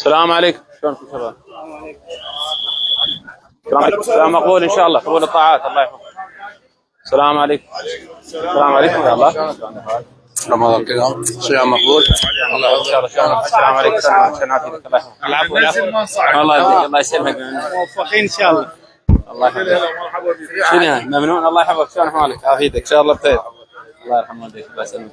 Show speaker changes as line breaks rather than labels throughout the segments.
السلام عليكم، شلونكم شباب؟ السلام مقبول ان شاء الله، قبول الطاعات الله يحفظك. السلام عليكم. السلام عليكم يا الله.
رمضان كريم، صيام مقبول.
الله يحفظك ان شاء الله. شلونك؟ السلام عليكم. شلون عافيتك؟ الله يحفظك. العفو الله يسلمك.
موفقين ان شاء الله.
الله يحفظك. شنو ممنون، الله يحفظك. شلون حالك؟ عافيتك ان شاء الله بخير. الله يرحم والديك الله يسلمك.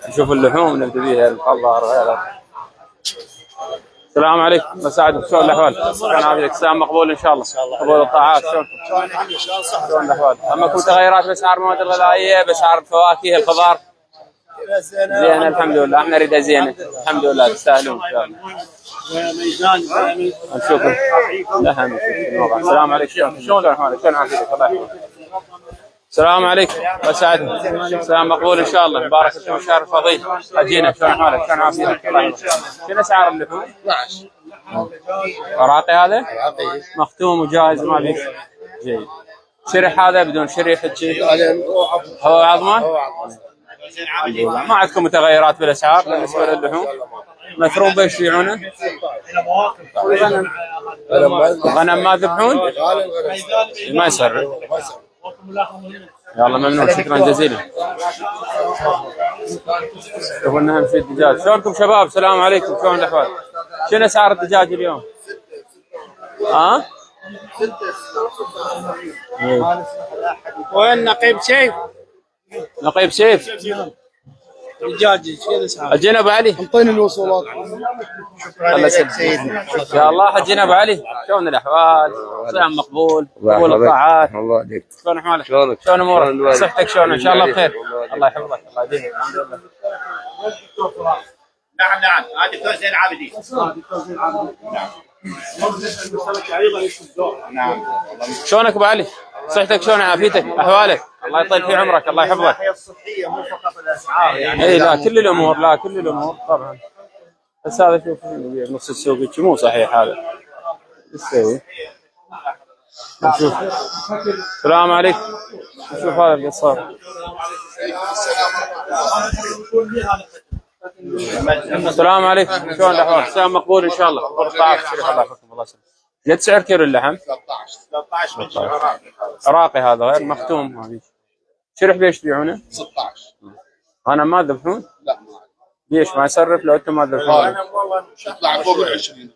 نشوف اللحوم نبدا بيها الخضار هذا. السلام عليكم مساعدكم، شلون الاحوال؟ شلون عافيتك؟ السلام مقبول ان شاء الله. قبول الطاعات شلونكم؟ شلون الاحوال؟ اماكم تغيرات باسعار المواد الغذائيه، باسعار الفواكه الخضار؟ زينه الحمد لله، احنا نريدها زينه الحمد لله، تستاهلون ان شاء الله. نشوفكم. لا نشوف. السلام عليكم، شلون حالك؟ شلون عافيتك؟ الله يحفظك. السلام عليكم وسعد. السلام مقبول ان شاء الله، مبارك لكم الشهر الفضيل. اجينا شلون حالك؟ شلون عافيتك؟ الله يحفظك. شنو اسعار اللحوم؟
12.
عراقي هذا؟
عراقي
مختوم وجاهز ما فيه. جيد. شريح هذا بدون شريح هيك؟ هو عظمه؟ ما عندكم متغيرات بالاسعار بالنسبه للحوم؟ مثروم بيش يبيعونه؟ غنم ما ذبحون؟ ما يسرع. يلا ممنون، شكرا جزيلا. قلنا اهم شيء الدجاج. شلونكم شباب؟ السلام عليكم، شلون الاحوال؟ شنو اسعار الدجاج اليوم؟
وين نقيب سيف؟
نقيب سيف؟
دجاج شنو اسعار؟
حجينا ابو علي.
انطيني الوصولات.
الله يسلمك. ان شاء الله حجينا ابو علي، شلون الاحوال؟ صيام مقبول، قبول الطاعات.
الله يهديك.
شلون حالك؟
شلونك؟
شلون امورك؟ صحتك شلون؟ ان شاء الله بخير. الله يحفظك، الله يديمك. الحمد لله.
نعم هذه فوز زين العابدين. نعم.
شلونك ابو علي؟ صحتك شلون؟ عافيتك؟ احوالك؟ الله يطول في عمرك، الله يحفظك.
الناحيه الصحيه مو فقط الاسعار يعني.
اي لا كل الامور، لا كل الامور طبعا. بس هذا شوف نص السوق مو صحيح هذا. ايش تسوي؟ نشوف. السلام عليكم. نشوف هذا القصار. السلام عليكم، شلون الاحوال؟ السلام مقبول ان شاء الله. قبول الطاعات شريف الله يحفظكم الله يسلمك. قد سعر كيلو اللحم؟
13 من
عراقي هذا غير مختوم هذه. شرح بيش تبيعونه؟
16.
انا ما ذبحون؟
لا ما
ليش ما يصرف لو انتم ما ذبحون؟
انا والله
يطلع فوق ال 20.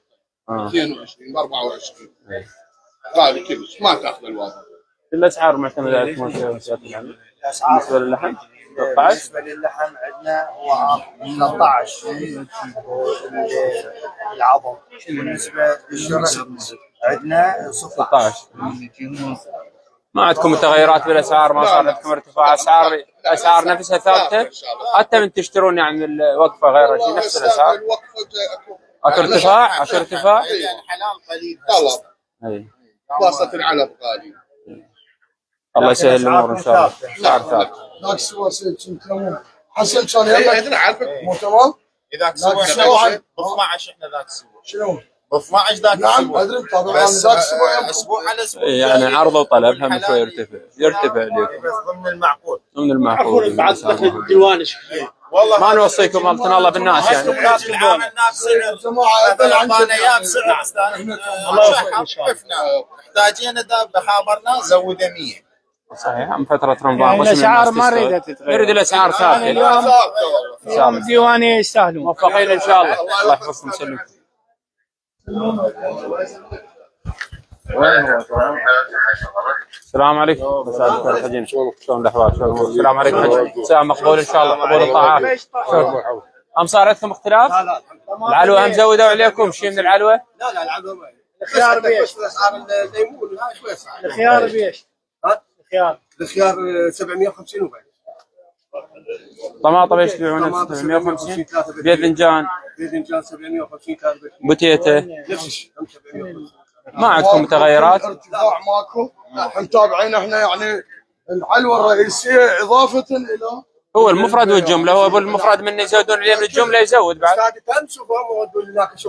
22 24. غالي كلش ما تاخذ الوضع.
الاسعار معتمده على منشات اللحم. بالنسبه للحم 13.
بالنسبه للحم عندنا هو 13 العظم. بالنسبه للشرع عندنا 16.
ما عندكم متغيرات بالاسعار؟ ما صار عندكم ارتفاع اسعار؟ اسعار نفسها ثابته؟ حتى من تشترون يعني الوقفه غير شيء نفس الاسعار؟ اكو ارتفاع؟ اكو ارتفاع؟
الحلال قليل
طلب.
اي
خاصة العلب غالي.
الله يسهل الامور ان شاء الله. اسعار ثابته.
ذاك السوى كنت حسن كان يمك مو تمام؟
ذاك السبوع ب 12 احنا ذاك السبوع.
شنو؟
ب 12 ذاك
نعم
السبوع.
ادري طبعا ذاك السوى
اسبوع على اسبوع.
يعني عرض وطلب هم شوي يرتفع لكم.
بس ضمن المعقول.
ضمن المعقول.
بعد دخل الديوان
والله
ما نوصيكم الله الله بالناس يعني.
العام الناس ايام سعر الله يوفقك ان شاء الله. محتاجين اذا خابرنا زود 100.
صحيح من فتره رمضان
يعني الاسعار ما نريدها تتغير.
نريد الاسعار ثابته.
اليوم الديوانيه يستاهلون.
موفقين ان شاء الله. الله يحفظكم ويسلمكم. السلام عليكم. مساء الخير. شلون الاحوال؟ شلون السلام عليكم حجي. السلام مقبول ان شاء الله. قبول الطاعات. ام صار عندكم اختلاف؟ العلوه هم زودوا عليكم شيء من العلوه؟
لا العلوه
الخيار بيش؟
اسعار الليمون هاي شوي صعب.
الخيار بيش؟
الخيار 750 وبعد.
طماطم ايش تبيعونه؟ 750. باذنجان
750 كان
بوتيته.
نفس الشيء 750.
ما عندكم متغيرات؟
ارتفاع ماكو. متابعين احنا يعني العلوه الرئيسيه اضافه الى
هو المفرد والجمله، هو بالمفرد من يزودون عليه من الجمله يزود بعد.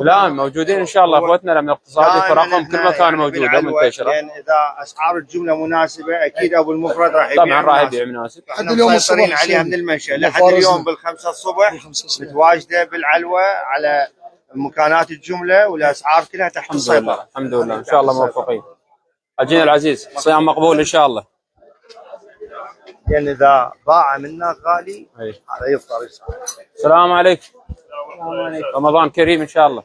لا موجودين ان شاء الله اخوتنا لما اقتصادي فرقهم كل مكان موجوده ومنتشره.
لان اذا اسعار الجمله مناسبه اكيد ابو المفرد راح يبيع
طبعا راح يبيع مناسب.
احنا مسيطرين عليها من المنشا لحد اليوم بالخمسة الصبح متواجده بالعلوه على مكانات الجمله والاسعار كلها تحت
الحمد
السيطره.
لله الحمد لله ان شاء الله موفقين. اجينا العزيز صيام مقبول ان شاء الله.
لان اذا باع منك غالي
أي.
هذا يفطر يسعر.
السلام عليكم. رمضان كريم ان شاء الله.